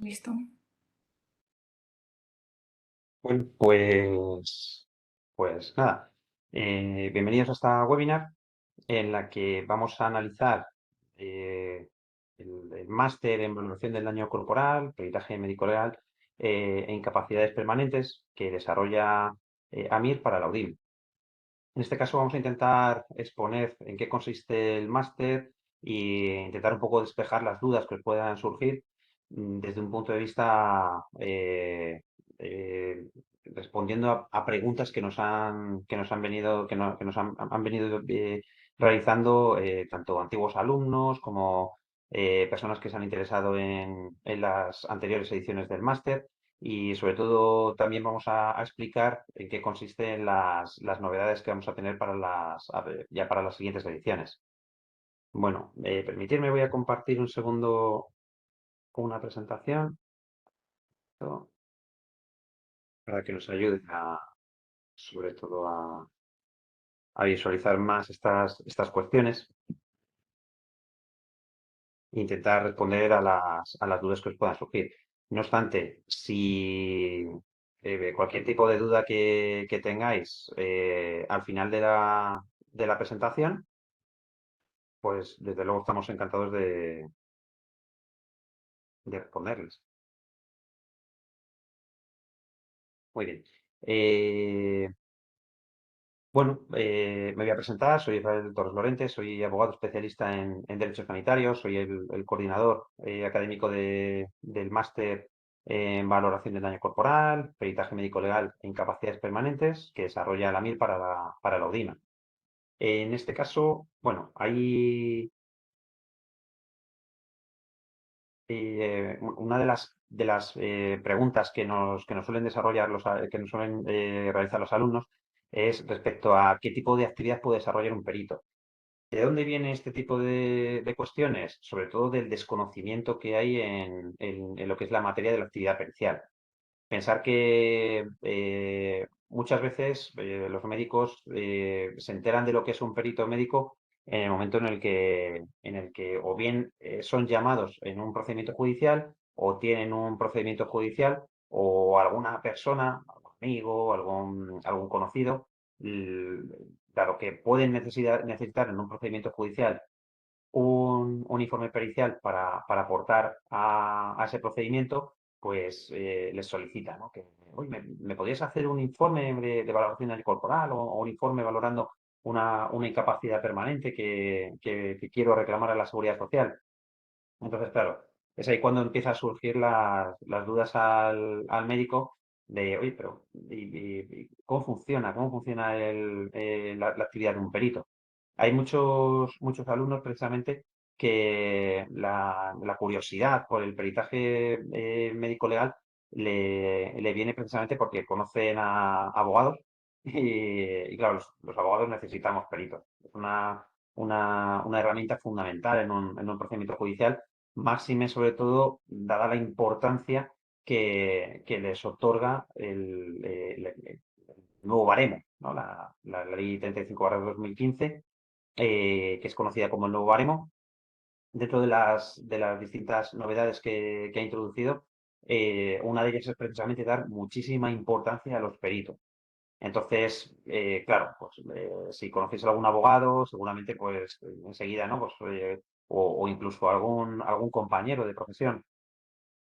Listo. Bueno, pues nada, bienvenidos a esta webinar en la que vamos a analizar eh, el máster en valoración del daño corporal, peritaje médico-legal e incapacidades permanentes que desarrolla AMIR para la UDIM. En este caso vamos a intentar exponer en qué consiste el máster e intentar un poco despejar las dudas que os puedan surgir desde un punto de vista respondiendo a preguntas que nos han venido, que nos han venido realizando tanto antiguos alumnos como personas que se han interesado en las anteriores ediciones del máster y sobre todo también vamos a explicar en qué consisten las novedades que vamos a tener para ya para las siguientes ediciones. Bueno, permitirme, voy a compartir un segundo una presentación ¿no? Para que nos ayude sobre todo a visualizar más estas cuestiones e intentar responder a las dudas que os puedan surgir. No obstante, si cualquier tipo de duda que tengáis al final de la presentación, pues desde luego estamos encantados de responderles. Muy bien. Bueno, me voy a presentar, soy Israel Torres Lorente, soy abogado especialista en Derecho Sanitario, soy el coordinador académico del máster en Valoración del Daño Corporal, Peritaje Médico-Legal e Incapacidades Permanentes que desarrolla la MIR para la UDIMA. En este caso, bueno, hay una de las preguntas que nos suelen desarrollar que nos suelen realizar los alumnos es respecto a qué tipo de actividad puede desarrollar un perito. ¿De dónde viene este tipo de cuestiones? Sobre todo del desconocimiento que hay en lo que es la materia de la actividad pericial. Pensar que muchas veces los médicos se enteran de lo que es un perito médico en el momento en el que o bien son llamados en un procedimiento judicial o tienen un procedimiento judicial o alguna persona, algún amigo, algún conocido, l- dado que pueden necesitar en un procedimiento judicial un informe pericial para aportar a ese procedimiento, pues les solicita, ¿no? Que, oye, ¿me podrías hacer un informe de valoración del corporal o un informe valorando una incapacidad permanente que quiero reclamar a la Seguridad Social? Entonces, claro, es ahí cuando empiezan a surgir las dudas al médico de, oye, pero ¿y cómo funciona? ¿Cómo funciona la actividad de un perito? Hay muchos alumnos precisamente que la curiosidad por el peritaje médico-legal le viene precisamente porque conocen a abogados y claro, los abogados necesitamos peritos. Es una herramienta fundamental en un procedimiento judicial, máxime sobre todo dada la importancia que les otorga el nuevo baremo, ¿no? La ley 35/2015 que es conocida como el nuevo baremo. Dentro de las distintas novedades que ha introducido, una de ellas es precisamente dar muchísima importancia a los peritos. Entonces, claro, pues si conocéis a algún abogado, seguramente pues enseguida, ¿no? Pues, o incluso algún compañero de profesión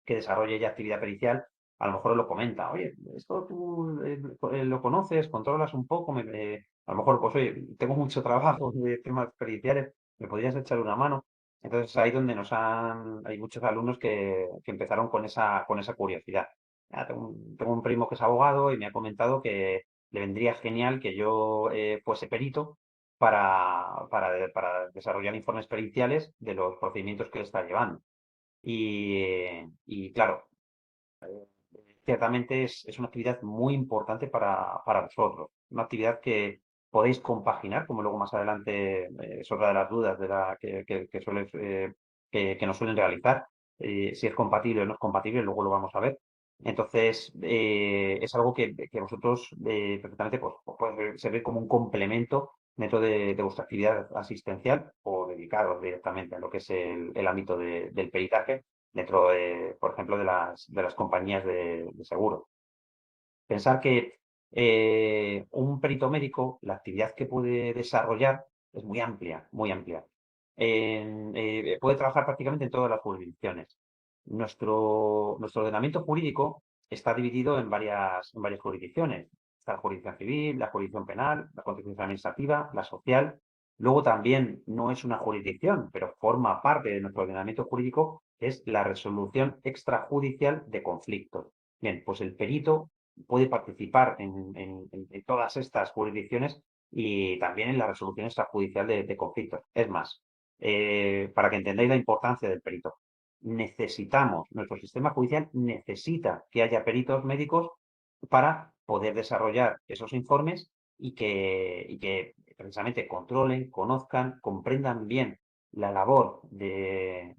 que desarrolle ya actividad pericial, a lo mejor lo comenta, oye, esto tú lo conoces, controlas un poco, a lo mejor, pues oye, tengo mucho trabajo de temas periciales, me podrías echar una mano. Entonces ahí donde hay muchos alumnos que empezaron con esa curiosidad. Tengo un primo que es abogado y me ha comentado que le vendría genial que yo fuese perito para desarrollar informes periciales de los procedimientos que él está llevando. Y claro, ciertamente es una actividad muy importante para vosotros. Una actividad que podéis compaginar, como luego más adelante es otra de las dudas que nos suelen realizar. Si es compatible o no es compatible, luego lo vamos a ver. Entonces, es algo que vosotros perfectamente pues, os puede servir como un complemento dentro de vuestra actividad asistencial o dedicados directamente a lo que es el ámbito del peritaje dentro, por ejemplo, de las compañías de seguro. Pensar que un perito médico, la actividad que puede desarrollar es muy amplia, muy amplia. Puede trabajar prácticamente en todas las jurisdicciones. Nuestro ordenamiento jurídico está dividido en varias jurisdicciones. Está la jurisdicción civil, la jurisdicción penal, la jurisdicción administrativa, la social. Luego también no es una jurisdicción, pero forma parte de nuestro ordenamiento jurídico, es la resolución extrajudicial de conflictos. Bien, pues el perito puede participar en todas estas jurisdicciones y también en la resolución extrajudicial de conflictos. Es más, para que entendáis la importancia del perito, nuestro sistema judicial necesita que haya peritos médicos para poder desarrollar esos informes y que precisamente controlen, conozcan, comprendan bien la labor de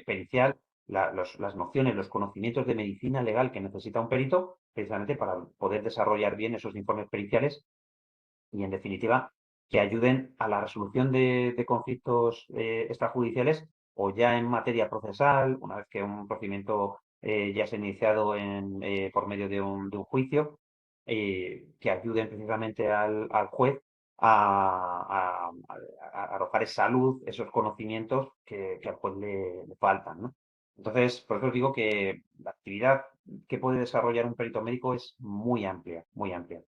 pericial, las nociones, los conocimientos de medicina legal que necesita un perito, precisamente para poder desarrollar bien esos informes periciales y, en definitiva, que ayuden a la resolución de conflictos extrajudiciales o ya en materia procesal, una vez que un procedimiento ya se ha iniciado por medio de un juicio, que ayuden precisamente al juez a arrojar esa luz, esos conocimientos que al juez le faltan, ¿no? Entonces, por eso os digo que la actividad que puede desarrollar un perito médico es muy amplia, muy amplia.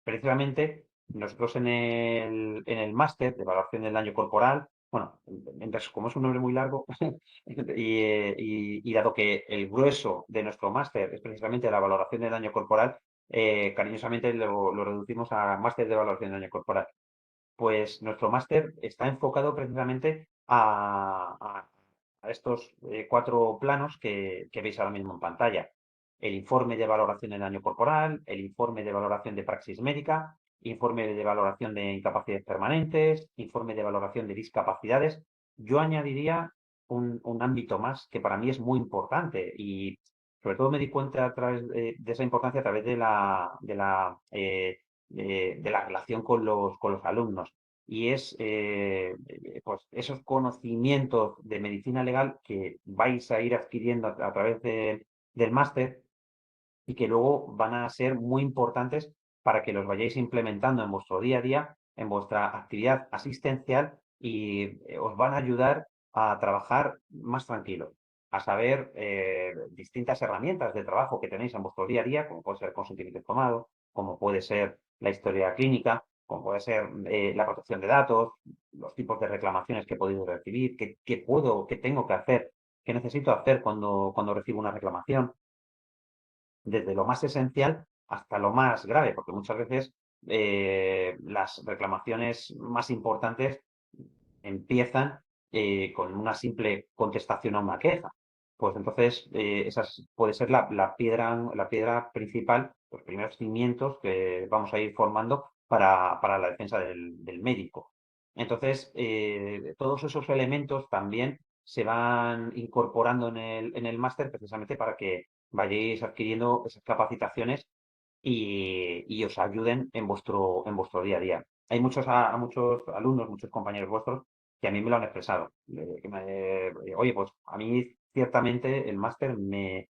Precisamente, nosotros en el máster de evaluación del daño corporal, bueno, como es un nombre muy largo, y dado que el grueso de nuestro máster es precisamente la valoración del daño corporal, cariñosamente lo reducimos a máster de evaluación del daño corporal. Pues nuestro máster está enfocado precisamente a estos 4 planos que veis ahora mismo en pantalla. El informe de valoración del daño corporal, el informe de valoración de praxis médica, informe de valoración de incapacidades permanentes, informe de valoración de discapacidades. Yo añadiría un ámbito más que para mí es muy importante y sobre todo me di cuenta a través de esa importancia a través de la relación con los alumnos. Y es pues esos conocimientos de medicina legal que vais a ir adquiriendo a través del máster y que luego van a ser muy importantes para que los vayáis implementando en vuestro día a día, en vuestra actividad asistencial y os van a ayudar a trabajar más tranquilo, a saber distintas herramientas de trabajo que tenéis en vuestro día a día, como puede ser el consentimiento informado, como puede ser la historia clínica, como puede ser la protección de datos, los tipos de reclamaciones que podéis recibir, qué tengo que hacer, qué necesito hacer cuando recibo una reclamación desde lo más esencial hasta lo más grave, porque muchas veces las reclamaciones más importantes empiezan con una simple contestación a una queja. Pues entonces esa puede ser la piedra principal, los primeros cimientos que vamos a ir formando para la defensa del médico. Entonces, todos esos elementos también se van incorporando en el máster precisamente para que vayáis adquiriendo esas capacitaciones y os ayuden en vuestro día a día. Hay muchos alumnos, muchos compañeros vuestros que a mí me lo han expresado. Oye, pues a mí ciertamente el máster me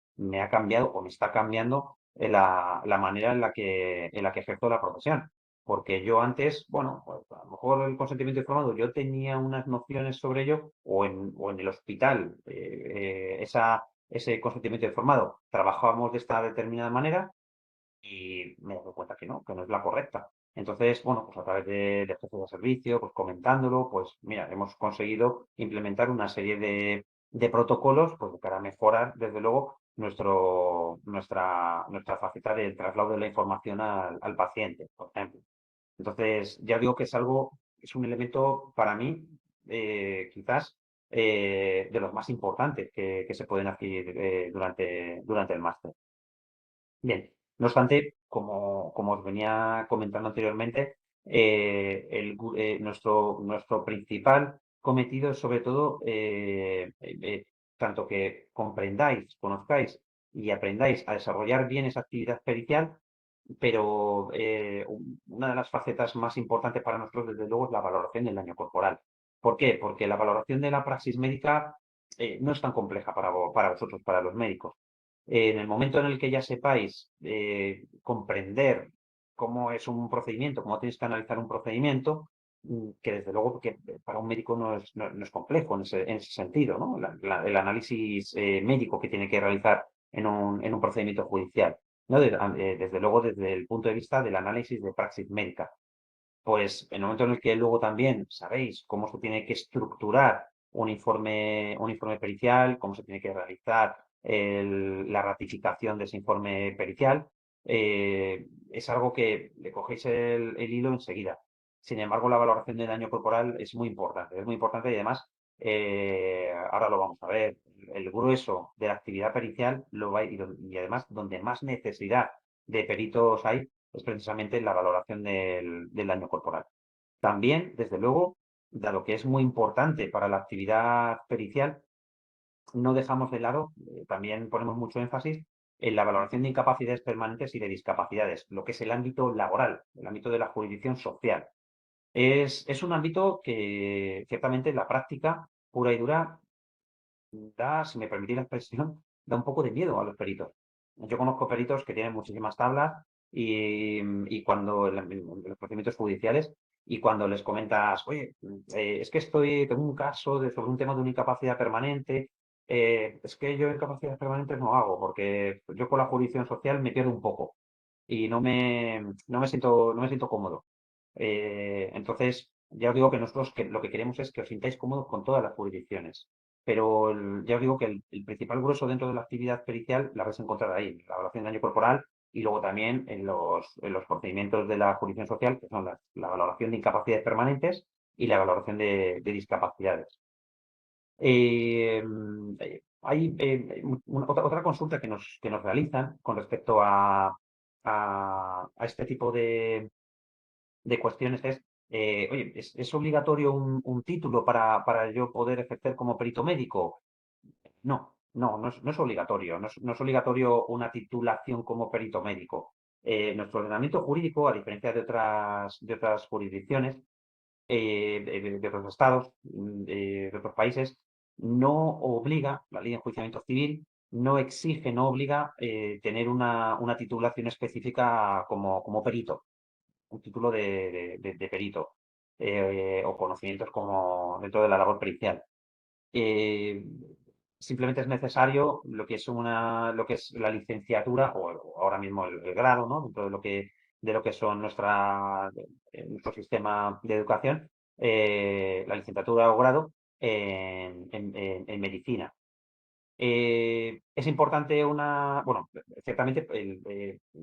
ha cambiado o me está cambiando la manera en la que ejerzo la profesión. Porque yo antes, bueno, pues a lo mejor el consentimiento informado, yo tenía unas nociones sobre ello, o en el hospital, ese consentimiento informado, trabajábamos de esta determinada manera y me he dado cuenta que no es la correcta. Entonces, bueno, pues a través de jefes de servicio, pues comentándolo, pues mira, hemos conseguido implementar una serie de protocolos pues para mejorar, desde luego, nuestra faceta del traslado de la información al paciente, por ejemplo. Entonces, ya digo que es un elemento para mí, quizás, de los más importantes que se pueden adquirir durante el máster. Bien, no obstante, como os venía comentando anteriormente, nuestro principal cometido es sobre todo tanto que comprendáis, conozcáis y aprendáis a desarrollar bien esa actividad pericial, pero una de las facetas más importantes para nosotros, desde luego, es la valoración del daño corporal. ¿Por qué? Porque la valoración de la praxis médica no es tan compleja para vosotros, para los médicos. En el momento en el que ya sepáis comprender cómo es un procedimiento, cómo tienes que analizar un procedimiento, que desde luego que para un médico no es complejo en ese sentido, ¿no? El análisis médico que tiene que realizar en un procedimiento judicial, ¿no? Desde luego desde el punto de vista del análisis de praxis médica. Pues en el momento en el que luego también sabéis cómo se tiene que estructurar un informe pericial, cómo se tiene que realizar la ratificación de ese informe pericial, es algo que le cogéis el hilo enseguida. Sin embargo, la valoración de daño corporal es muy importante y además, ahora lo vamos a ver, el grueso de la actividad pericial y además donde más necesidad de peritos hay es precisamente la valoración del daño corporal. También, desde luego, dado que es muy importante para la actividad pericial, no dejamos de lado, también ponemos mucho énfasis en la valoración de incapacidades permanentes y de discapacidades, lo que es el ámbito laboral, el ámbito de la jurisdicción social. Es un ámbito que ciertamente en la práctica pura y dura da, si me permitís la expresión, da un poco de miedo a los peritos. Yo conozco peritos que tienen muchísimas tablas y cuando en los procedimientos judiciales y cuando les comentas, oye, es que tengo un caso sobre un tema de una incapacidad permanente, es que yo incapacidades permanentes no hago porque yo con la jurisdicción social me pierdo un poco y no me siento cómodo. Entonces, ya os digo que nosotros lo que queremos es que os sintáis cómodos con todas las jurisdicciones. Pero ya os digo que el principal grueso dentro de la actividad pericial la vais a encontrar ahí, la evaluación de daño corporal y luego también en los procedimientos de la jurisdicción social, que son la valoración de incapacidades permanentes y la valoración de discapacidades. Hay otra consulta que nos realizan con respecto a este tipo de cuestiones es, oye, ¿es obligatorio un título para yo poder ejercer como perito médico? No, no es obligatorio, no es obligatorio una titulación como perito médico. Nuestro ordenamiento jurídico, a diferencia de otras jurisdicciones, de otros estados, de otros países, no obliga, la ley de enjuiciamiento civil no exige, no obliga tener una titulación específica como perito, un título de perito o conocimientos como dentro de la labor pericial. Eh, Simplemente es necesario lo que es la licenciatura o ahora mismo el grado, ¿no? Dentro de lo que son nuestro sistema de educación, la licenciatura o grado en medicina. Es importante bueno, ciertamente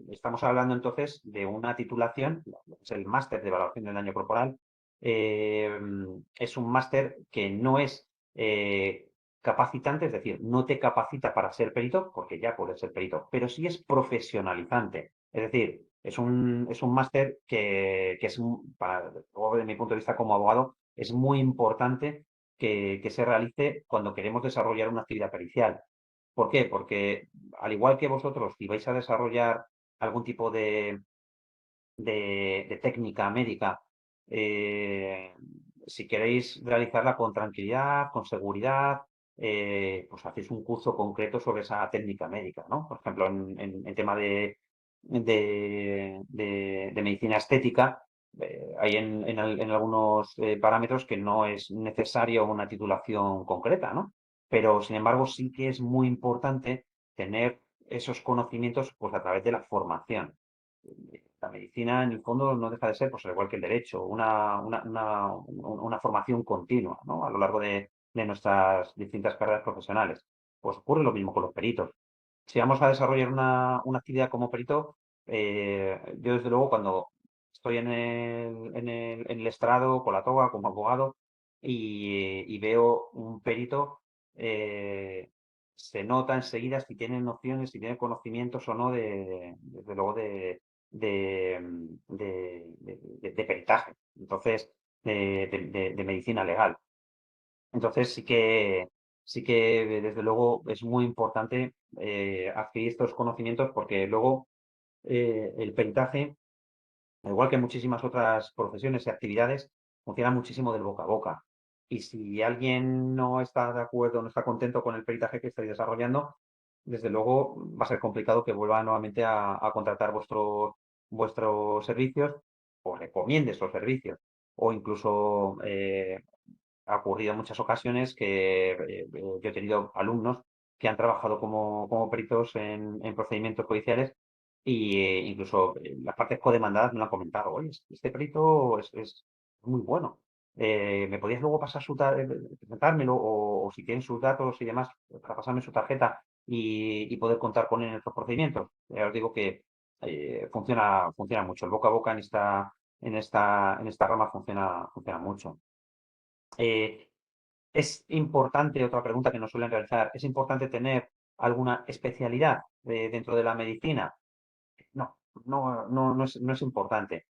estamos hablando entonces de una titulación, lo que es el máster de evaluación del daño corporal. eh, es un máster que no es capacitante, es decir, no te capacita para ser perito, porque ya puedes ser perito, pero sí es profesionalizante. Es decir, es un máster que luego, desde mi punto de vista como abogado, es muy importante que se realice cuando queremos desarrollar una actividad pericial. ¿Por qué? Porque al igual que vosotros, si vais a desarrollar algún tipo de técnica médica, eh, si queréis realizarla con tranquilidad, con seguridad, pues hacéis un curso concreto sobre esa técnica médica, ¿no? Por ejemplo, en tema de medicina estética, hay en algunos parámetros que no es necesario una titulación concreta, ¿no? Pero, sin embargo, sí que es muy importante tener esos conocimientos pues, a través de la formación. La medicina, en el fondo, no deja de ser, pues, al igual que el derecho, una formación continua, ¿no? A lo largo de nuestras distintas carreras profesionales. Pues ocurre lo mismo con los peritos. Si vamos a desarrollar una actividad como perito, yo desde luego cuando estoy en el estrado, con la toga, como abogado, y veo un perito, eh, se nota enseguida si tiene nociones, si tiene conocimientos o no desde luego de peritaje, entonces, de medicina legal. Entonces sí que desde luego es muy importante adquirir estos conocimientos porque luego el peritaje, al igual que muchísimas otras profesiones y actividades, funciona muchísimo del boca a boca. Y si alguien no está de acuerdo, no está contento con el peritaje que estáis desarrollando, desde luego va a ser complicado que vuelva nuevamente a contratar vuestros servicios o recomiende esos servicios. O incluso ha ocurrido en muchas ocasiones que yo he tenido alumnos que han trabajado como peritos en procedimientos judiciales y incluso las partes codemandadas me lo han comentado. Oye, este perito es muy bueno. ¿Me podías luego pasar presentármelo o si tienen sus datos y demás, para pasarme su tarjeta y poder contar con él en estos procedimientos? Ya os digo que funciona mucho. El boca a boca en esta rama funciona mucho. Eh, es importante, otra pregunta que nos suelen realizar, ¿es importante tener alguna especialidad dentro de la medicina? No, no es importante.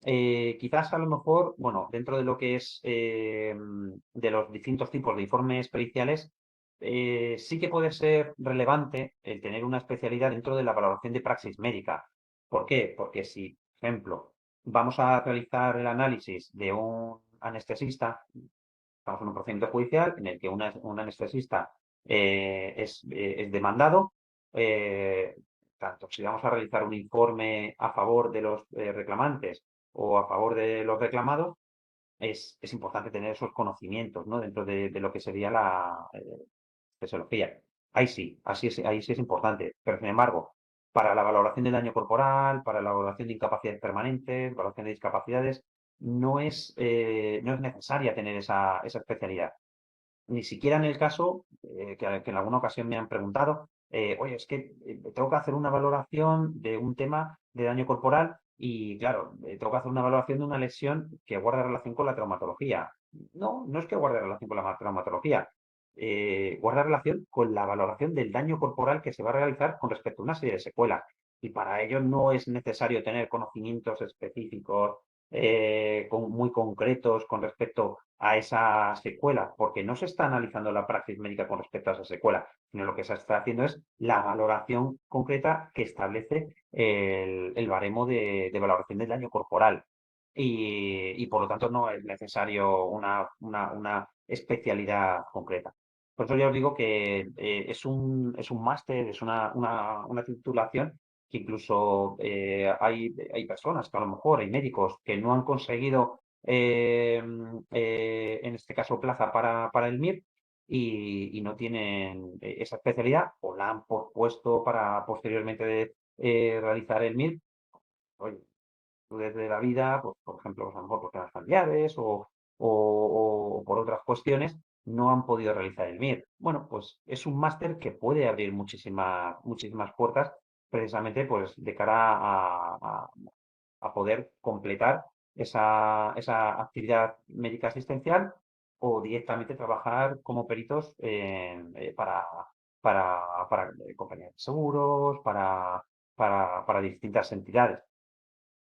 Quizás a lo mejor, bueno, dentro de lo que es de los distintos tipos de informes periciales, sí que puede ser relevante el tener una especialidad dentro de la valoración de praxis médica. ¿Por qué? Porque si, por ejemplo, vamos a realizar el análisis de un anestesista, estamos en un procedimiento judicial en el que un anestesista es demandado, eh, tanto si vamos a realizar un informe a favor de los reclamantes o a favor de los reclamados, es importante tener esos conocimientos, ¿no? Dentro de lo que sería la fisiología. Ahí sí es importante, pero sin embargo, para la valoración del daño corporal, para la valoración de incapacidades permanentes, valoración de discapacidades, no es necesaria tener esa especialidad. Ni siquiera en el caso que en alguna ocasión me han preguntado, oye, es que tengo que hacer una valoración de un tema de daño corporal y, claro, tengo que hacer una valoración de una lesión que guarda relación con la traumatología. No, no es que guarde relación con la traumatología, guarda relación con la valoración del daño corporal que se va a realizar con respecto a una serie de secuelas. Y para ello no es necesario tener conocimientos específicos muy concretos con respecto a esa secuela, porque no se está analizando la praxis médica con respecto a esa secuela, sino lo que se está haciendo es la valoración concreta que establece el baremo de valoración del daño corporal. Y por lo tanto no es necesario una especialidad concreta. Por eso ya os digo que es un máster, es una titulación que incluso hay personas que a lo mejor, hay médicos que no han conseguido, en este caso, plaza para el MIR y no tienen esa especialidad o la han pospuesto para posteriormente realizar el MIR. Oye, desde la vida, pues, por ejemplo, pues, a lo mejor por temas familiares o por otras cuestiones, no han podido realizar el MIR. Bueno, pues es un máster que puede abrir muchísimas puertas precisamente pues de cara a poder completar esa actividad médica asistencial o directamente trabajar como peritos para compañías de seguros, para distintas entidades.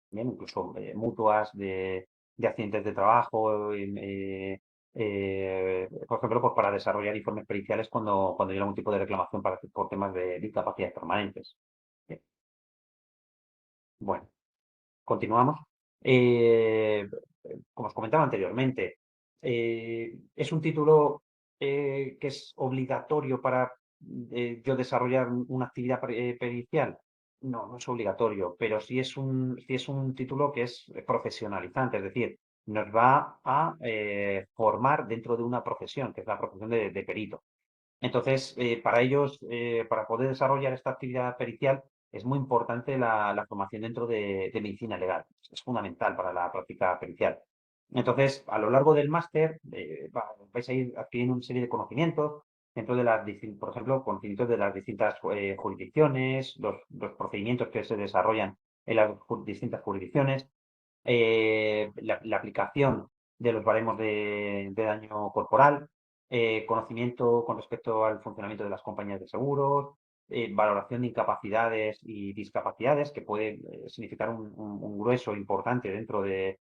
Bien, incluso mutuas de accidentes de trabajo, por ejemplo, pues para desarrollar informes periciales cuando hay algún tipo de reclamación por temas de discapacidades permanentes. Bien, bueno, continuamos. Eh, Como os comentaba anteriormente, es un título que es obligatorio para yo desarrollar una actividad pericial. No, no es obligatorio, pero sí es un título que es profesionalizante, es decir, nos va a formar dentro de una profesión, que es la profesión de perito. Entonces, para ellos, para poder desarrollar esta actividad pericial, es muy importante la formación dentro de medicina legal. Es fundamental para la práctica pericial. Entonces, a lo largo del máster, vais a ir adquiriendo una serie de conocimientos dentro de por ejemplo, conocimientos de las distintas jurisdicciones, los procedimientos que se desarrollan en las distintas jurisdicciones, la aplicación de los baremos de daño corporal, conocimiento con respecto al funcionamiento de las compañías de seguros, valoración de incapacidades y discapacidades, que puede significar un grueso importante dentro de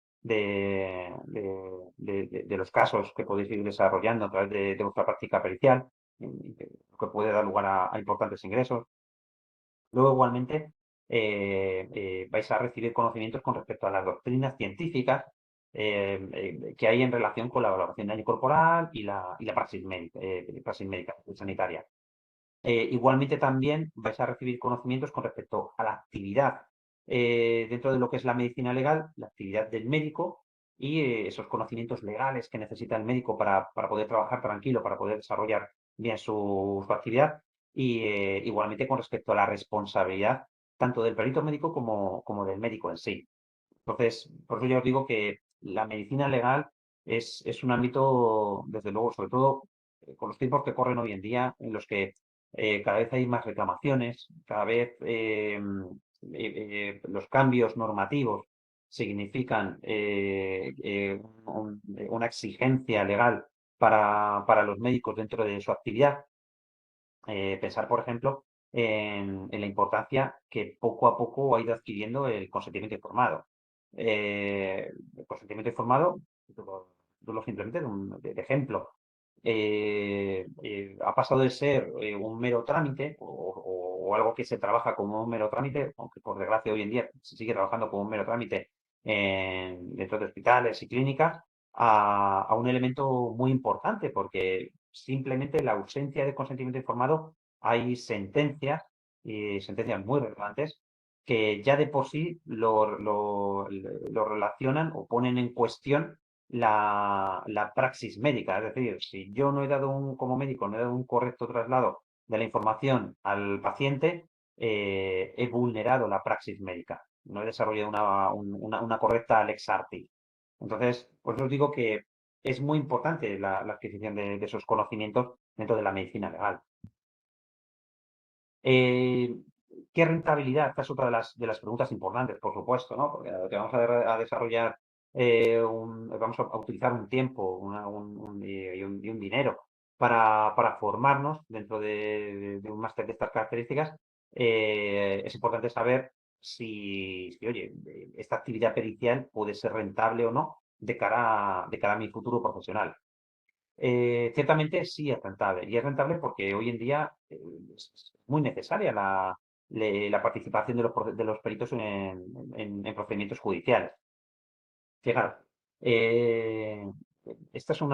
los casos que podéis ir desarrollando a través de vuestra práctica pericial, que puede dar lugar a importantes ingresos. Luego, igualmente, vais a recibir conocimientos con respecto a las doctrinas científicas que hay en relación con la valoración de daño corporal y la praxis médica sanitaria. Igualmente también vais a recibir conocimientos con respecto a la actividad dentro de lo que es la medicina legal, la actividad del médico y esos conocimientos legales que necesita el médico para poder trabajar tranquilo, para poder desarrollar bien su actividad. Y igualmente con respecto a la responsabilidad tanto del perito médico como del médico en sí. Entonces, por eso yo os digo que la medicina legal es un ámbito, desde luego, sobre todo con los tiempos que corren hoy en día, en los que cada vez hay más reclamaciones, cada vez los cambios normativos significan una exigencia legal para los médicos dentro de su actividad. Pensar, por ejemplo, en la importancia que poco a poco ha ido adquiriendo el consentimiento informado. El consentimiento informado, simplemente de ejemplo, ha pasado de ser un mero trámite o algo que se trabaja como un mero trámite, aunque por desgracia hoy en día se sigue trabajando como un mero trámite dentro de hospitales y clínicas, a un elemento muy importante, porque simplemente la ausencia de consentimiento informado, hay sentencias, y sentencias muy relevantes, que ya de por sí lo relacionan o ponen en cuestión la praxis médica. Es decir, si yo no he dado como médico, no he dado un correcto traslado de la información al paciente, he vulnerado la praxis médica. No he desarrollado una correcta lex artis. Entonces, por eso os digo que es muy importante la adquisición de esos conocimientos dentro de la medicina legal. Eh, ¿Qué rentabilidad? Esta es otra de las preguntas importantes, por supuesto, ¿no? Porque lo que vamos a desarrollar, vamos a utilizar un tiempo y un dinero para formarnos dentro de un máster de estas características. Es importante saber si, oye, esta actividad pericial puede ser rentable o no de cara a mi futuro profesional. Ciertamente sí es rentable, y es rentable porque hoy en día es muy necesaria la participación de los peritos en procedimientos judiciales. Fijaros, eh, esta es un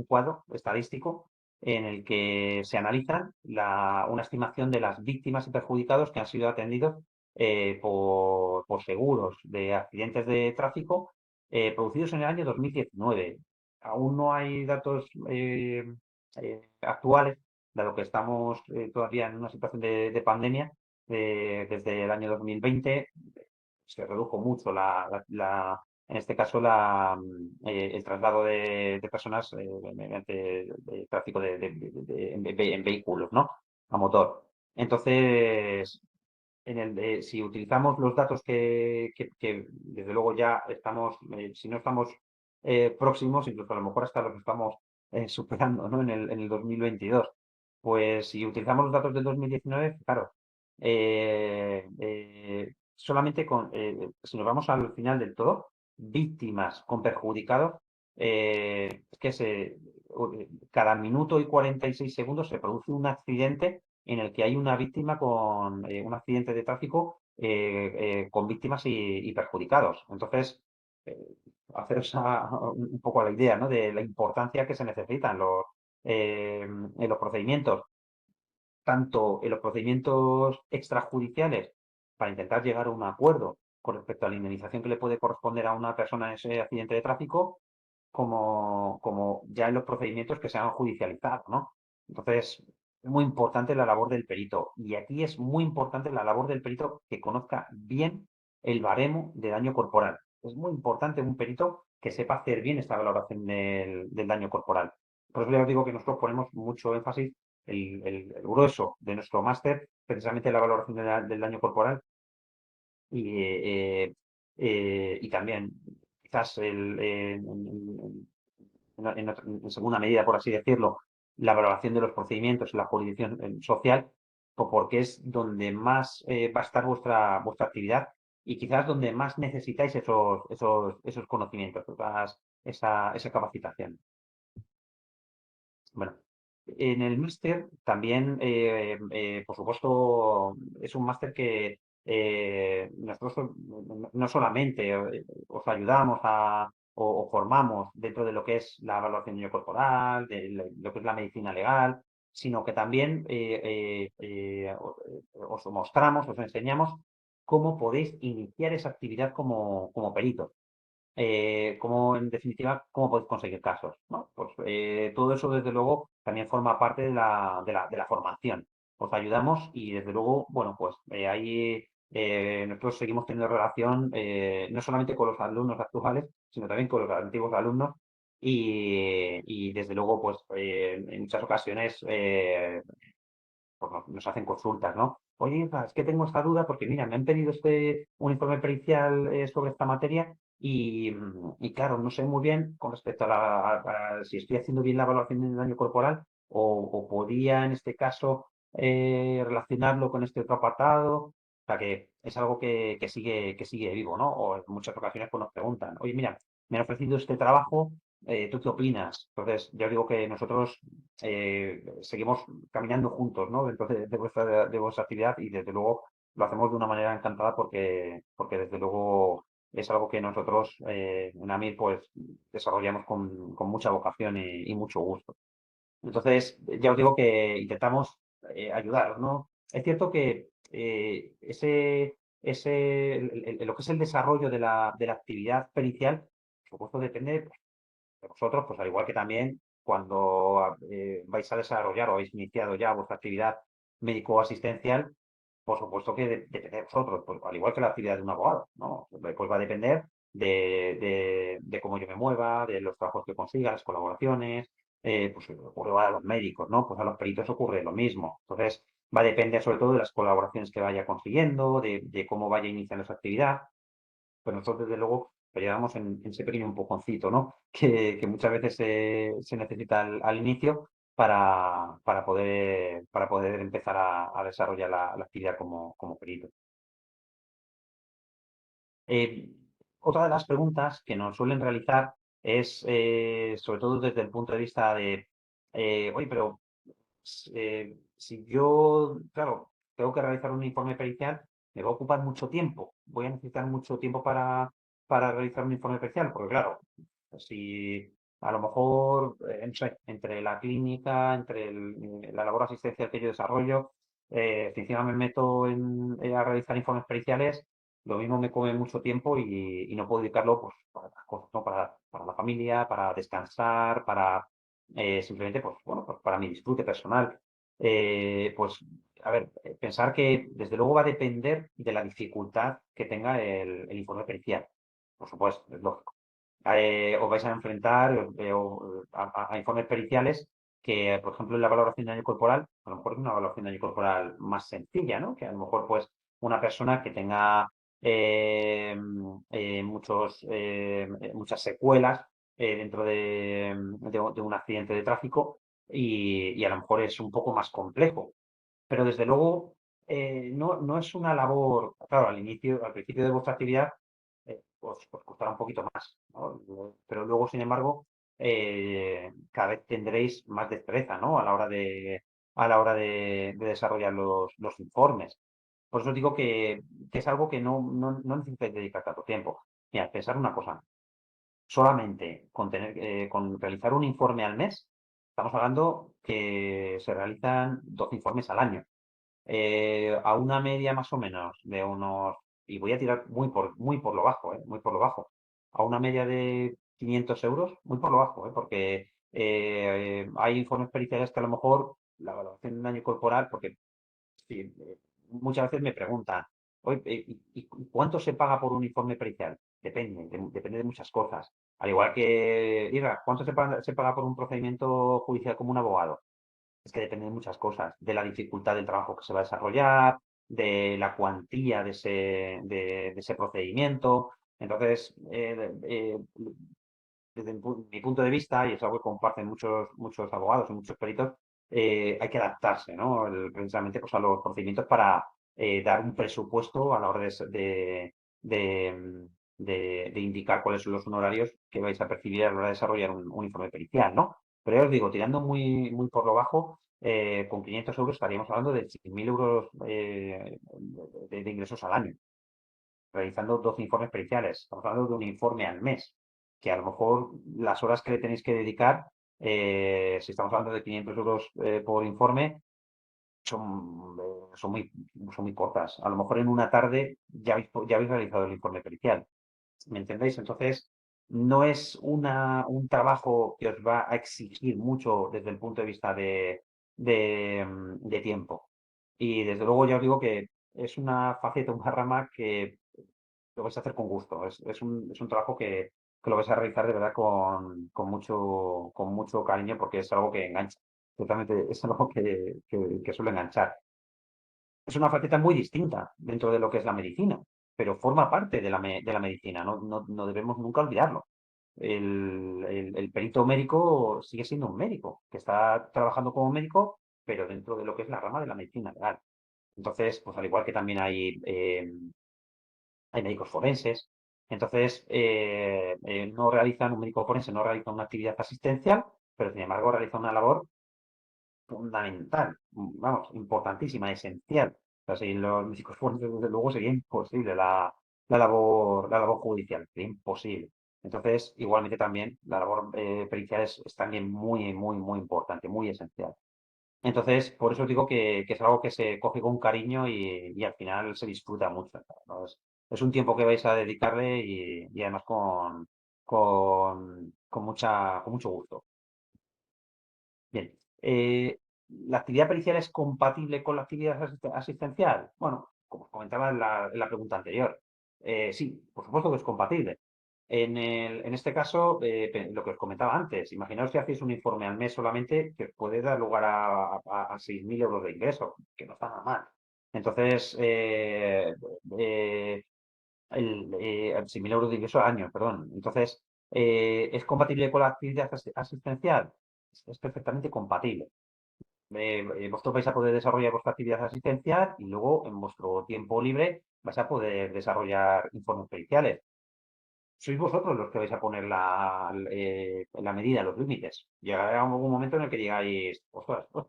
cuadro estadístico en el que se analiza una estimación de las víctimas y perjudicados que han sido atendidos por seguros de accidentes de tráfico producidos en el año 2019. Aún no hay datos actuales, dado que estamos todavía en una situación de pandemia. Desde el año 2020 se redujo mucho en este caso el traslado de personas mediante el tráfico en vehículos, ¿no? A motor. Entonces, si utilizamos los datos que desde luego ya estamos, si no estamos próximos, incluso a lo mejor hasta los estamos superando, ¿no? En el 2022. Pues si utilizamos los datos del 2019, claro, solamente si nos vamos al final del todo, víctimas con perjudicados, es que cada minuto y 46 segundos se produce un accidente en el que hay una víctima con un accidente de tráfico con víctimas y perjudicados. Entonces, eh, haceros un poco a la idea, ¿no? De la importancia que se necesita en los procedimientos, tanto en los procedimientos extrajudiciales para intentar llegar a un acuerdo con respecto a la indemnización que le puede corresponder a una persona en ese accidente de tráfico, como ya en los procedimientos que se han judicializado, ¿no? Entonces, es muy importante la labor del perito. Y aquí es muy importante la labor del perito que conozca bien el baremo de daño corporal. Es muy importante un perito que sepa hacer bien esta valoración del daño corporal. Por eso ya os digo que nosotros ponemos mucho énfasis, el grueso de nuestro máster, precisamente en la valoración del daño corporal, y, y también quizás en segunda medida, por así decirlo, la valoración de los procedimientos en la jurisdicción social, porque es donde más va a estar vuestra actividad y quizás donde más necesitáis esos conocimientos, esa capacitación. Bueno, en el máster también, por supuesto, es un máster que nosotros no solamente os ayudamos o formamos dentro de lo que es la evaluación corporal, de lo que es la medicina legal, sino que también os mostramos, os enseñamos cómo podéis iniciar esa actividad como perito. Cómo, en definitiva, cómo podéis conseguir casos, ¿no? Pues todo eso, desde luego, también forma parte de la formación. Os ayudamos y, desde luego, bueno, pues ahí nosotros seguimos teniendo relación no solamente con los alumnos actuales, sino también con los antiguos alumnos y desde luego, pues en muchas ocasiones pues nos hacen consultas, ¿no? Oye, Isra, es que tengo esta duda porque, mira, me han pedido un informe pericial sobre esta materia y, claro, no sé muy bien con respecto a si estoy haciendo bien la evaluación del daño corporal o podría, en este caso, relacionarlo con este otro apartado. O sea, que es algo que sigue vivo, ¿no? O en muchas ocasiones pues, nos preguntan, oye, mira, me han ofrecido este trabajo, ¿tú qué opinas? Entonces, ya os digo que nosotros seguimos caminando juntos, ¿no? Dentro de vuestra actividad y, desde luego, lo hacemos de una manera encantada porque desde luego, es algo que nosotros en AMIR pues desarrollamos con mucha vocación y mucho gusto. Entonces, ya os digo que intentamos ayudaros, ¿no? Es cierto que lo que es el desarrollo de la actividad pericial, por supuesto, depende de vosotros, pues al igual que también cuando vais a desarrollar o habéis iniciado ya vuestra actividad médico-asistencial, por supuesto que depende de vosotros, pues, al igual que la actividad de un abogado, ¿no? Pues va a depender de cómo yo me mueva, de los trabajos que consiga, las colaboraciones, pues ocurre a los médicos, ¿no? Pues a los peritos ocurre lo mismo. Entonces, va a depender sobre todo de las colaboraciones que vaya consiguiendo, de cómo vaya iniciando esa actividad. Pues nosotros, desde luego, lo llevamos en ese pequeño empujoncito, ¿no? Que muchas veces se necesita al inicio para poder empezar a desarrollar la actividad como perito. Eh, Otra de las preguntas que nos suelen realizar es, sobre todo desde el punto de vista de, oye, pero si yo, claro, tengo que realizar un informe pericial, me va a ocupar mucho tiempo. Voy a necesitar mucho tiempo para realizar un informe pericial, porque, claro, si a lo mejor, no sé, entre la clínica, entre la labor asistencial que yo desarrollo, si encima me meto a realizar informes periciales, lo mismo me come mucho tiempo y no puedo dedicarlo pues, para otras cosas, ¿no? Para la familia, para descansar, para simplemente, pues bueno, pues para mi disfrute personal. Pues, a ver, pensar que desde luego va a depender de la dificultad que tenga el informe pericial. Por supuesto, es lógico. Os vais a enfrentar a informes periciales que, por ejemplo, en la valoración de daño corporal, a lo mejor es una valoración de daño corporal más sencilla, ¿no? Que a lo mejor, pues, una persona que tenga muchas secuelas dentro de un accidente de tráfico y a lo mejor es un poco más complejo. Pero, desde luego, no es una labor, claro, al principio de vuestra actividad, os costará un poquito más, ¿no? Pero luego, sin embargo, cada vez tendréis más destreza, ¿no? A la hora de desarrollar los informes. Por eso os digo que es algo que no necesitáis dedicar tanto tiempo. Mira, pensar una cosa, solamente con realizar un informe al mes, estamos hablando que se realizan 12 informes al año. A una media más o menos de unos, y voy a tirar muy por lo bajo, muy por lo bajo, a una media de 500 euros, muy por lo bajo, porque hay informes periciales que a lo mejor la valoración de daño corporal, porque sí, muchas veces me preguntan, oye, ¿y cuánto se paga por un informe pericial? Depende de muchas cosas. Al igual que, Ira, ¿cuánto se paga por un procedimiento judicial como un abogado? Es que depende de muchas cosas, de la dificultad del trabajo que se va a desarrollar, de la cuantía de ese procedimiento. Entonces, desde mi punto de vista, y es algo que comparten muchos abogados y muchos peritos, hay que adaptarse, ¿no? Precisamente pues, a los procedimientos para dar un presupuesto a la hora de indicar cuáles son los honorarios que vais a percibir a la hora de desarrollar un informe pericial, ¿no? Pero ya os digo, tirando muy, muy por lo bajo, con 500 euros estaríamos hablando de 100.000 euros de ingresos al año, realizando 12 informes periciales. Estamos hablando de un informe al mes, que a lo mejor las horas que le tenéis que dedicar, si estamos hablando de 500 euros por informe, son, son muy cortas. A lo mejor en una tarde ya habéis realizado el informe pericial. ¿Me entendéis? Entonces, no es un trabajo que os va a exigir mucho desde el punto de vista de tiempo. Y desde luego ya os digo que es una faceta, una rama que lo vais a hacer con gusto. Es un trabajo que lo vais a realizar de verdad con mucho cariño porque es algo que engancha. Totalmente, es algo que suele enganchar. Es una faceta muy distinta dentro de lo que es la medicina, pero forma parte de la medicina, no debemos nunca olvidarlo. El perito médico sigue siendo un médico, que está trabajando como médico, pero dentro de lo que es la rama de la medicina legal. Entonces, pues al igual que también hay médicos forenses, entonces un médico forense no realiza una actividad asistencial, pero sin embargo realiza una labor fundamental, vamos, importantísima, esencial. O sea, sin los médicos forenses, desde luego, sería imposible la labor judicial, sería imposible. Entonces, igualmente también la labor pericial es también muy, muy, muy importante, muy esencial. Entonces, por eso digo que es algo que se coge con cariño y al final se disfruta mucho, ¿no? Es un tiempo que vais a dedicarle y además con mucho gusto. Bien. ¿La actividad pericial es compatible con la actividad asistencial? Bueno, como os comentaba en la pregunta anterior, sí, por supuesto que es compatible. En este caso, lo que os comentaba antes, imaginaos que hacéis un informe al mes solamente que os puede dar lugar a 6.000 euros de ingreso, que no está nada mal. Entonces, 6.000 euros de ingreso al año, perdón. Entonces, ¿es compatible con la actividad asistencial? Es perfectamente compatible. Vosotros vais a poder desarrollar vuestra actividad asistencial y luego en vuestro tiempo libre vais a poder desarrollar informes periciales. Sois vosotros los que vais a poner la medida, los límites. Llegará algún momento en el que digáis, ostras, pues,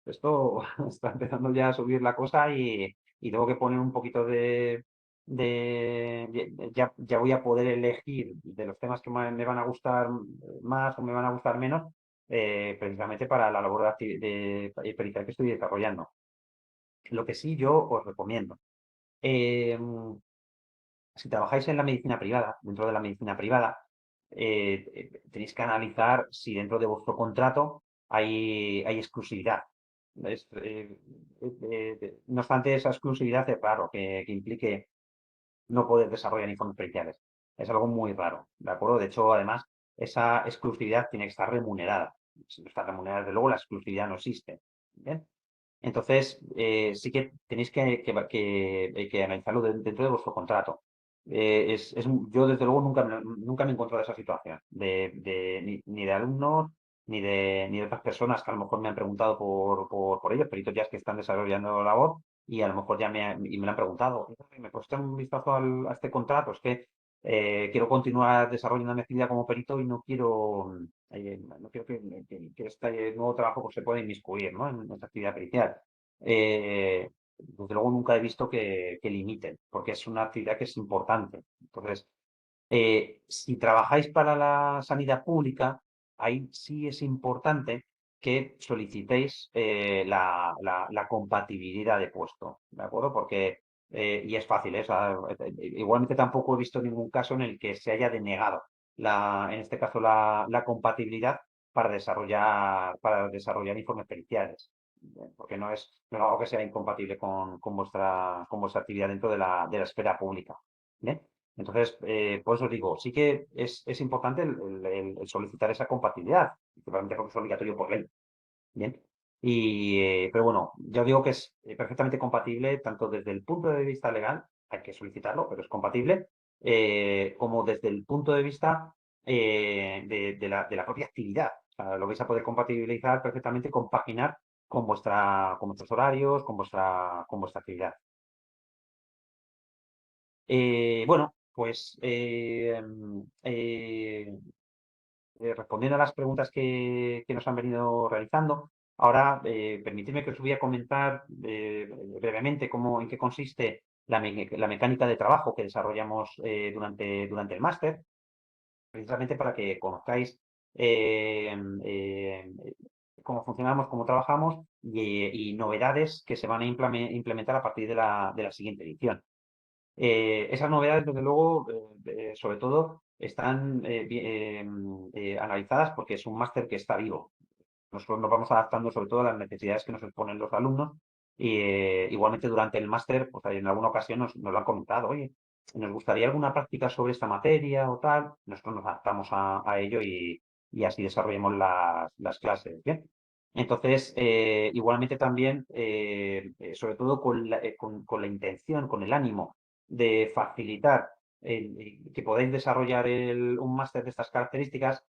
esto está empezando ya a subir la cosa y tengo que poner un poquito ya voy a poder elegir de los temas que me van a gustar más o me van a gustar menos, precisamente para la labor de pericial que estoy desarrollando. Lo que sí yo os recomiendo. em, si trabajáis en la medicina privada, dentro de la medicina privada, tenéis que analizar si dentro de vuestro contrato hay exclusividad. No obstante, esa exclusividad es raro que implique no poder desarrollar informes periciales. Es algo muy raro, ¿de acuerdo? De hecho, además, esa exclusividad tiene que estar remunerada. Si no está remunerada, desde luego, la exclusividad no existe. ¿Bien? Entonces, sí que tenéis que analizarlo dentro de vuestro contrato. Yo, desde luego, nunca me he encontrado esa situación, ni de alumnos, ni de otras personas que a lo mejor me han preguntado por ellos, peritos ya que están desarrollando la labor, y a lo mejor y me lo han preguntado, ¿me puedes echar un vistazo a este contrato? Es que quiero continuar desarrollando mi actividad como perito y no quiero que este nuevo trabajo pues, se pueda inmiscuir, ¿no? En nuestra actividad pericial. Desde luego nunca he visto que limiten, porque es una actividad que es importante. Entonces, si trabajáis para la sanidad pública, ahí sí es importante que solicitéis la compatibilidad de puesto, ¿de acuerdo? Porque, y es fácil, ¿eh? O sea, igualmente tampoco he visto ningún caso en el que se haya denegado, en este caso, la compatibilidad para desarrollar informes periciales, porque no es algo que sea incompatible con vuestra actividad dentro de la esfera pública. ¿Bien? Entonces, por eso os digo, sí que es importante el solicitar esa compatibilidad, principalmente porque es obligatorio por ley. Bien. Pero bueno, ya os digo que es perfectamente compatible tanto desde el punto de vista legal, hay que solicitarlo, pero es compatible, como desde el punto de vista de la propia actividad. O sea, lo vais a poder compatibilizar perfectamente, compaginar con vuestros horarios, con vuestra actividad. Bueno, pues respondiendo a las preguntas que nos han venido realizando, Ahora, permitidme que os voy a comentar brevemente en qué consiste la mecánica de trabajo que desarrollamos durante el máster, precisamente para que conozcáis eh, eh, cómo funcionamos, cómo trabajamos y novedades que se van a implementar a partir de la siguiente edición. Esas novedades, desde luego, sobre todo, están analizadas porque es un máster que está vivo. Nosotros nos vamos adaptando sobre todo a las necesidades que nos exponen los alumnos y igualmente durante el máster, pues en alguna ocasión nos lo han comentado, oye, nos gustaría alguna práctica sobre esta materia o tal. Nosotros nos adaptamos a ello y así desarrollamos las clases. Bien. Entonces, igualmente también, sobre todo con la intención, con el ánimo de facilitar que podáis desarrollar un máster de estas características,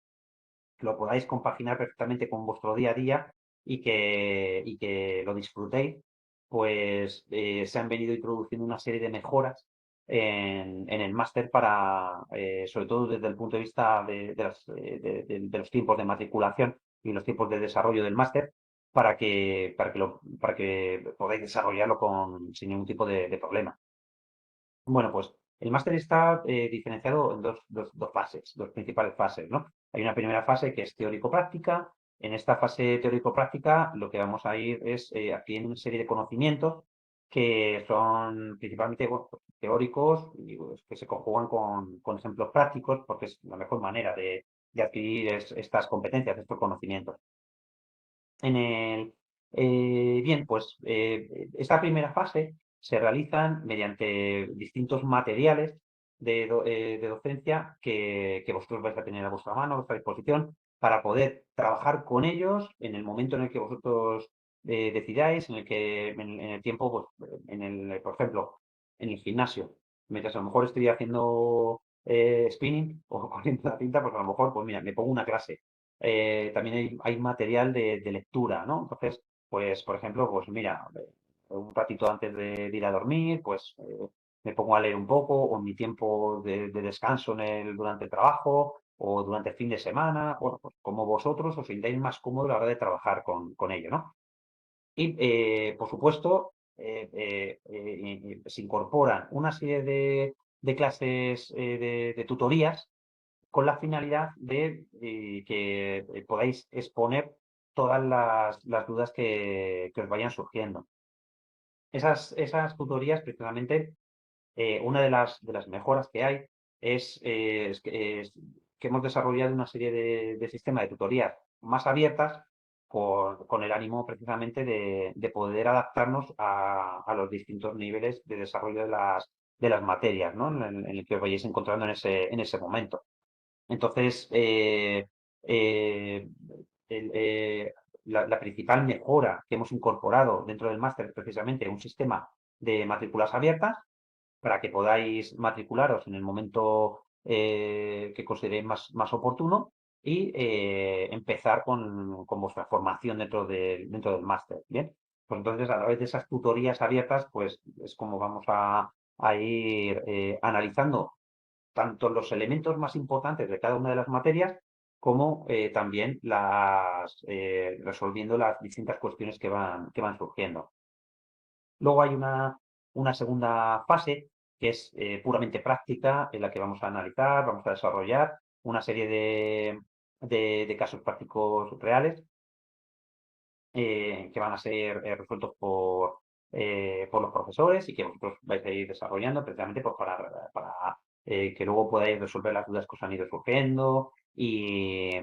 lo podáis compaginar perfectamente con vuestro día a día y que lo disfrutéis, pues se han venido introduciendo una serie de mejoras en el máster sobre todo desde el punto de vista de los tiempos de matriculación y los tiempos de desarrollo del máster, para que podáis desarrollarlo sin ningún tipo de problema. Bueno, pues el máster está diferenciado en dos fases, dos principales fases, ¿no? Hay una primera fase que es teórico-práctica. En esta fase teórico-práctica lo que vamos a ir es adquiriendo una serie de conocimientos que son principalmente, bueno, pues, teóricos y pues, que se conjugan con ejemplos prácticos porque es la mejor manera de adquirir estas competencias, estos conocimientos. Bien, pues esta primera fase se realizan mediante distintos materiales de docencia que vosotros vais a tener a vuestra mano, a vuestra disposición, para poder trabajar con ellos en el momento en el que vosotros decidáis, en el tiempo, pues, por ejemplo, en el gimnasio. Mientras a lo mejor estoy haciendo spinning o corriendo la cinta, pues a lo mejor, pues mira, me pongo una clase. También hay material de lectura, ¿no? Entonces, pues, por ejemplo, pues mira, un ratito antes de ir a dormir, pues me pongo a leer un poco, o en mi tiempo de descanso durante el trabajo, o durante el fin de semana, bueno, pues como vosotros os sintáis más cómodos a la hora de trabajar con ello, ¿no? Y, por supuesto, se incorporan una serie de clases de tutorías con la finalidad de que podáis exponer todas las dudas que os vayan surgiendo. Esas tutorías, precisamente, una de las mejoras que hay es que hemos desarrollado una serie de sistemas de tutorías más abiertas con el ánimo precisamente de poder adaptarnos a los distintos niveles de desarrollo de las materias, ¿no? En el que os vayáis encontrando en ese momento. Entonces, eh, el, eh, la principal mejora que hemos incorporado dentro del máster es precisamente un sistema de matrículas abiertas para que podáis matricularos en el momento que consideréis más oportuno y empezar con vuestra formación dentro del máster. Bien, pues entonces a través de esas tutorías abiertas, pues es como vamos a ir analizando tanto los elementos más importantes de cada una de las materias como también resolviendo las distintas cuestiones que van surgiendo. Luego hay una segunda fase que es puramente práctica, en la que vamos a analizar, vamos a desarrollar una serie de casos prácticos reales que van a ser resueltos por los profesores y que vosotros vais a ir desarrollando precisamente pues, para que luego podáis resolver las dudas que os han ido surgiendo y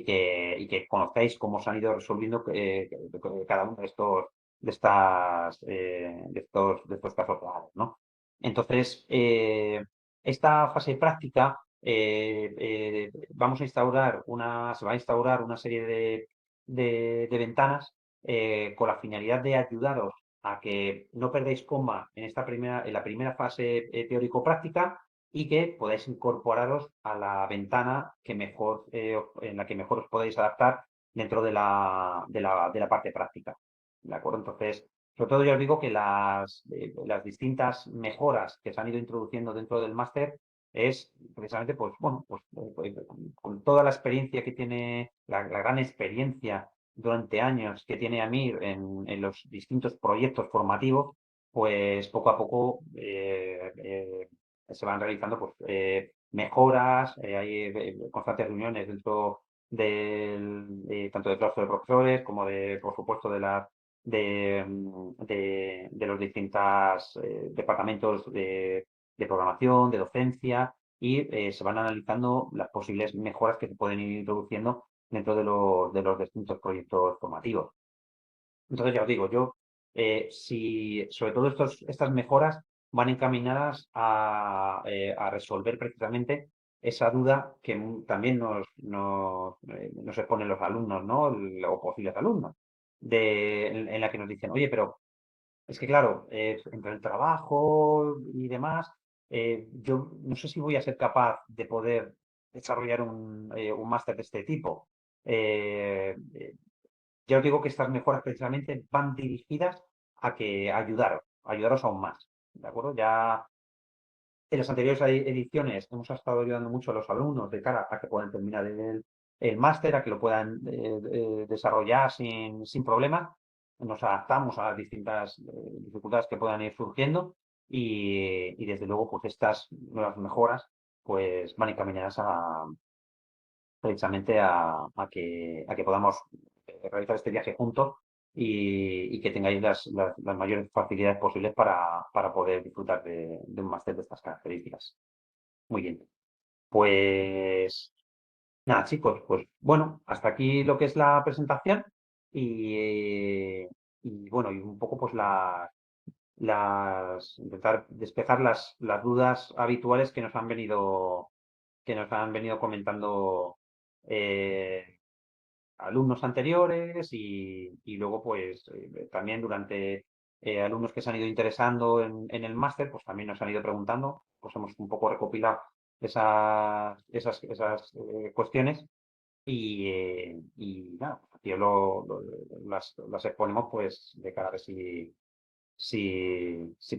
que conozcáis cómo se han ido resolviendo cada uno de estos casos reales, ¿no? Entonces, esta fase práctica se va a instaurar una serie de ventanas con la finalidad de ayudaros a que no perdáis coma en la primera fase teórico-práctica y que podáis incorporaros a la ventana en la que mejor os podéis adaptar dentro de la parte práctica. ¿De acuerdo? Entonces, sobre todo yo os digo que las distintas mejoras que se han ido introduciendo dentro del máster es precisamente, pues, bueno, pues, con toda la experiencia que tiene, la gran experiencia durante años que tiene AMIR en los distintos proyectos formativos, pues poco a poco se van realizando pues, mejoras, hay constantes reuniones dentro tanto del claustro de profesores como de, por supuesto, de los distintos departamentos de programación, de docencia, y se van analizando las posibles mejoras que se pueden ir introduciendo dentro de los distintos proyectos formativos. Entonces, ya os digo, si sobre todo estas mejoras van encaminadas a resolver precisamente esa duda que también nos exponen los alumnos, ¿no? O posibles alumnos, en la que nos dicen, oye, pero es que claro, entre el trabajo y demás, yo no sé si voy a ser capaz de poder desarrollar un máster de este tipo. Eh, eh, ya os digo que estas mejoras precisamente van dirigidas a ayudaros aún más. ¿De acuerdo? Ya en las anteriores ediciones hemos estado ayudando mucho a los alumnos de cara a que puedan terminar el máster, a que lo puedan desarrollar sin problemas. Nos adaptamos a las distintas dificultades que puedan ir surgiendo y desde luego pues estas nuevas mejoras pues van encaminadas precisamente a que podamos realizar este viaje juntos y que tengáis las mayores facilidades posibles para poder disfrutar de un máster de estas características. Muy bien. Pues nada, chicos, pues bueno, hasta aquí lo que es la presentación y bueno, y un poco pues intentar despejar las dudas habituales que nos han venido comentando eh, alumnos anteriores y luego pues también durante alumnos que se han ido interesando en el máster, pues también nos han ido preguntando, pues hemos un poco recopilado esas cuestiones y nada, aquí las exponemos pues de cara a ver si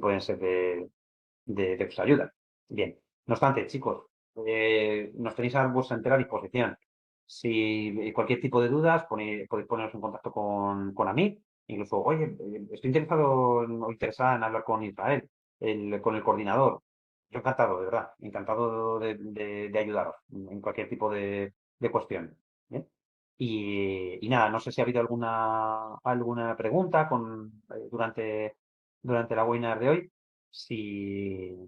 pueden ser de vuestra ayuda. Bien, no obstante, chicos, nos tenéis a vuestra entera disposición. Si cualquier tipo de dudas, podéis poneros en contacto con Amit. Incluso, oye, estoy interesado o interesada en hablar con Israel, con el coordinador. Yo encantado, de verdad, encantado de ayudaros en cualquier tipo de cuestión. ¿Bien? Y nada, no sé si ha habido alguna pregunta durante la webinar de hoy. Si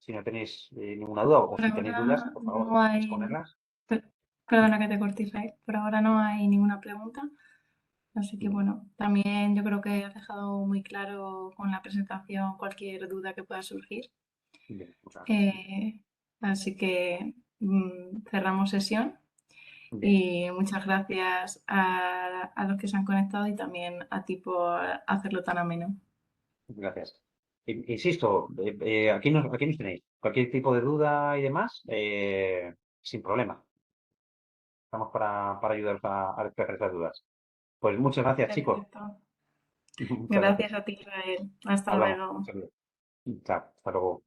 no tenéis ninguna duda o Por si tenéis dudas, ahora por favor, no hay, exponerlas. perdona que te corte, Israel, por ahora no hay ninguna pregunta, así que Bien, bueno, también yo creo que has dejado muy claro con la presentación cualquier duda que pueda surgir. bien, muchas gracias. Eh, Así que cerramos sesión Bien, y muchas gracias a los que se han conectado y también a ti por hacerlo tan ameno. gracias. Insisto, aquí nos tenéis. Cualquier tipo de duda y demás, sin problema. Estamos para ayudaros a despejar esas dudas. Pues muchas gracias, chicos. Perfecto. Muchas gracias. Gracias a ti, Israel. Hasta Hablamos. Un luego. saludo. Chao, hasta luego.